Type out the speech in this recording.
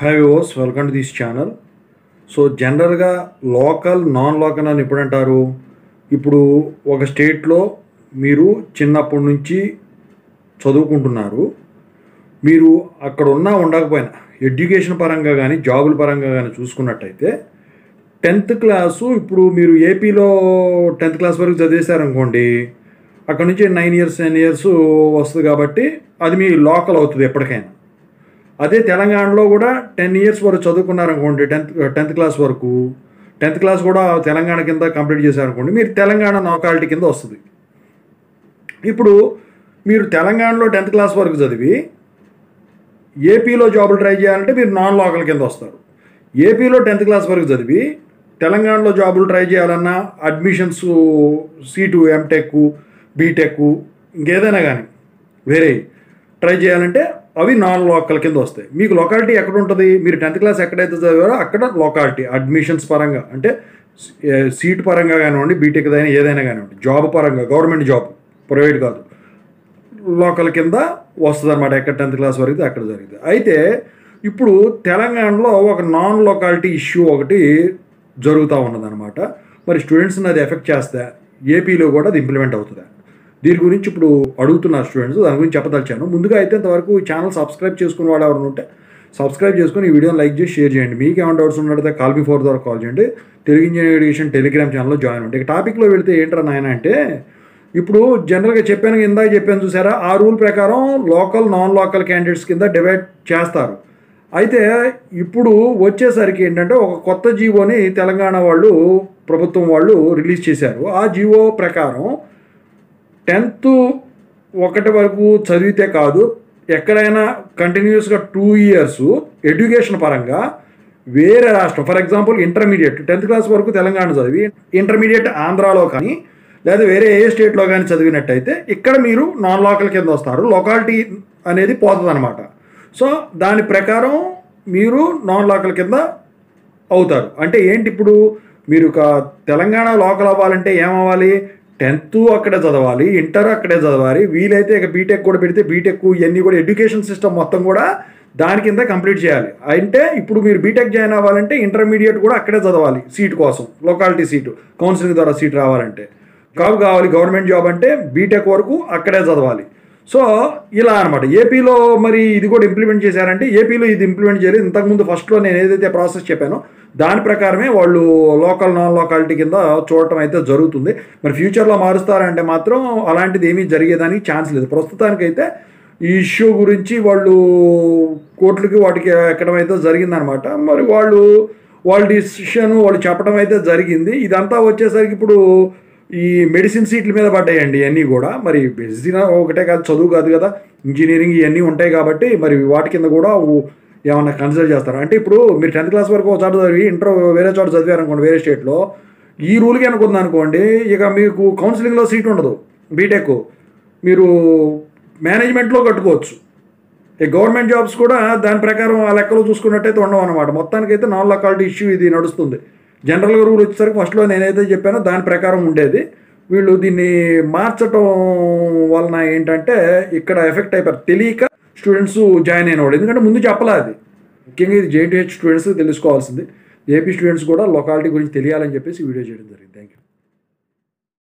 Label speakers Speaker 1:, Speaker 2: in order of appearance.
Speaker 1: Hi viewers, welcome to this channel. So జనరల్గా local non local అని ఎప్పుడంటారు? ఇప్పుడు ఒక స్టేట్లో మీరు చిన్నప్పటి నుంచి చదువుకుంటున్నారు. మీరు అక్కడ ఉన్నా ఉండకపోయినా ఎడ్యుకేషన్ పరంగా కానీ జాబుల పరంగా కానీ చూసుకున్నట్టయితే 10th క్లాసు ఇప్పుడు మీరు ఏపీలో 10th క్లాస్ వరకు చదివేశారనుకోండి, అక్కడ నుంచి 9 ఇయర్స్ 10 ఇయర్స్ వస్తుంది కాబట్టి అది మీ లోకల్ అవుతుంది ఎప్పటికైనా. అదే తెలంగాణలో కూడా 10 ఇయర్స్ వరకు చదువుకున్నారనుకోండి, 10th క్లాస్ వరకు 10th క్లాస్ కూడా తెలంగాణ కింద కంప్లీట్ చేశారనుకోండి, మీరు తెలంగాణ లోకాలిటీ కింద వస్తుంది. ఇప్పుడు మీరు తెలంగాణలో 10th క్లాస్ వరకు చదివి ఏపీలో జాబులు ట్రై చేయాలంటే మీరు నాన్ లోకల్ కింద వస్తారు. ఏపీలో 10th క్లాస్ వరకు చదివి తెలంగాణలో జాబులు ట్రై చేయాలన్నా అడ్మిషన్స్ సీటు ఎంటెక్ బీటెక్ ఇంకేదైనా కానీ వేరే ట్రై చేయాలంటే అవి నాన్ లోకల్ కింద వస్తాయి. మీకు లొకాలిటీ ఎక్కడ ఉంటుంది? మీరు 10th క్లాస్ ఎక్కడైతే చదివారో అక్కడ లొకాలిటీ అడ్మిషన్స్ పరంగా అంటే సీట్ పరంగా కానివ్వండి, బీటెక్ అయినా ఏదైనా కానివ్వండి, జాబ్ పరంగా గవర్నమెంట్ జాబ్ ప్రైవేట్ కాదు లోకల్ కింద వస్తుంది అనమాట. ఎక్కడ 10th క్లాస్ వరకు అక్కడ జరిగింది. అయితే ఇప్పుడు తెలంగాణలో ఒక నాన్ లొకాలిటీ ఇష్యూ ఒకటి జరుగుతూ ఉన్నదన్నమాట. మరి స్టూడెంట్స్ని అది ఎఫెక్ట్ చేస్తే ఏపీలో కూడా అది ఇంప్లిమెంట్ అవుతుంది. దీని గురించి ఇప్పుడు అడుగుతున్నారు స్టూడెంట్స్, దాని గురించి చెప్పదలిచాను. ముందుగా అయితే ఇంతవరకు ఈ ఛానల్ సబ్స్క్రైబ్ చేసుకుని వాడు ఎవరు ఉంటే సబ్స్క్రైబ్ చేసుకుని ఈ వీడియోని లైక్ చేసి షేర్ చేయండి. మీకు ఏమైనా డౌట్స్ ఉన్నట్టయితే కాల్ మీ 4 ద్వారా కాల్ చేయండి. తెలుగు ఇంజనీరింగ్ ఎడ్యుకేషన్ టెలిగ్రామ్ ఛానల్లో జాయిన్ అవ్వండి. ఇక టాపిక్లో వెళితే ఏంట్రా నాయన అంటే, ఇప్పుడు జనరల్గా చెప్పాను, ఇందాక చెప్పాను చూసారా, ఆ రూల్ ప్రకారం లోకల్ నాన్ లోకల్ క్యాండిడేట్స్ కింద డివైడ్ చేస్తారు. అయితే ఇప్పుడు వచ్చేసరికి ఏంటంటే ఒక కొత్త జీవోని తెలంగాణ వాళ్ళు ప్రభుత్వం వాళ్ళు రిలీజ్ చేశారు. ఆ జీవో ప్రకారం 10th 1 వరకు చదివితే కాదు, ఎక్కడైనా కంటిన్యూస్గా 2 ఇయర్స్ ఎడ్యుకేషన్ పరంగా వేరే రాష్ట్రం, for example intermediate 10th class వరకు తెలంగాణ చదివి ఇంటర్మీడియట్ ఆంధ్రాలో కానీ లేదా వేరే ఏ స్టేట్లో కానీ చదివినట్టయితే ఇక్కడ మీరు నాన్ లోకల్ కింద వస్తారు. లొకాలిటీ అనేది పోతుంది అనమాట. సో దాని ప్రకారం మీరు నాన్ లోకల్ కింద అవుతారు. అంటే ఏంటి, ఇప్పుడు మీరు ఒక తెలంగాణ లోకల్ అవ్వాలంటే ఏమవ్వాలి? 10th అక్కడే చదవాలి, ఇంటర్ అక్కడే చదవాలి, వీలైతే ఇక బీటెక్ కూడా పెడితే బీటెక్ ఇవన్నీ కూడా ఎడ్యుకేషన్ సిస్టమ్ మొత్తం కూడా దాని కింద కంప్లీట్ చేయాలి. అంటే ఇప్పుడు మీరు బీటెక్ జాయిన్ అవ్వాలంటే ఇంటర్మీడియట్ కూడా అక్కడే చదవాలి సీట్ కోసం, లొకాలిటీ సీటు కౌన్సిలింగ్ ద్వారా సీట్ రావాలంటే. జాబ్ కావాలి, గవర్నమెంట్ జాబ్ అంటే బీటెక్ వరకు అక్కడే చదవాలి. సో ఇలా అనమాట. ఏపీలో మరి ఇది కూడా ఇంప్లిమెంట్ చేశారంటే, ఏపీలో ఇది ఇంప్లిమెంట్ చేయలేదు. ఇంతకుముందు ఫస్ట్లో నేను ఏదైతే ప్రాసెస్ చెప్పానో దాని ప్రకారమే వాళ్ళు లోకల్ నాన్ లోకాలిటీ కింద చూడటం అయితే జరుగుతుంది. మరి ఫ్యూచర్లో మారుస్తారంటే మాత్రం అలాంటిది ఏమీ జరిగేదానికి ఛాన్స్ లేదు. ప్రస్తుతానికైతే ఈ ఇష్యూ గురించి వాళ్ళు కోర్టులకి వాటికి ఎక్కడం అయితే జరిగిందనమాట. మరి వాళ్ళ డిసిషన్ వాళ్ళు చెప్పడం అయితే జరిగింది. ఇదంతా వచ్చేసరికి ఇప్పుడు ఈ మెడిసిన్ సీట్ల మీద పడ్డాయండి ఇవన్నీ కూడా. మరి మెడిసిన్ ఒకటే కాదు, చదువు కాదు కదా, ఇంజనీరింగ్ ఇవన్నీ ఉంటాయి కాబట్టి మరి వాటి కింద కూడా ఏమన్నా కన్సిడర్ చేస్తారు. అంటే ఇప్పుడు మీరు 10th క్లాస్ వరకు ఒక చోట చదివి ఇంటర్ వేరే చోట చదివారనుకోండి, వేరే స్టేట్లో ఈ రూల్కి అనుకుంది అనుకోండి, ఇక మీకు కౌన్సిలింగ్లో సీట్ ఉండదు. బీటెక్ మీరు మేనేజ్మెంట్లో కట్టుకోవచ్చు. ఈ గవర్నమెంట్ జాబ్స్ కూడా దాని ప్రకారం ఆ లెక్కలో చూసుకున్నట్టయితే ఉండవు అనమాట. మొత్తానికైతే నాన్ లొకాలిటీ ఇష్యూ ఇది నడుస్తుంది. జనరల్గా రూల్ వచ్చేసరికి ఫస్ట్లో నేనైతే చెప్పానో దాని ప్రకారం ఉండేది. వీళ్ళు దీన్ని మార్చడం వలన ఏంటంటే ఇక్కడ ఎఫెక్ట్ అయిపోయారు. తెలియక స్టూడెంట్స్ జాయిన్ అయినవాడు, ఎందుకంటే ముందు చెప్పలే. అది ముఖ్యంగా ఇది JTH స్టూడెంట్స్ తెలుసుకోవాల్సింది. ఏపీ స్టూడెంట్స్ కూడా లొకాలిటీ గురించి తెలియాలని చెప్పేసి వీడియో చేయడం జరిగింది. Thank you.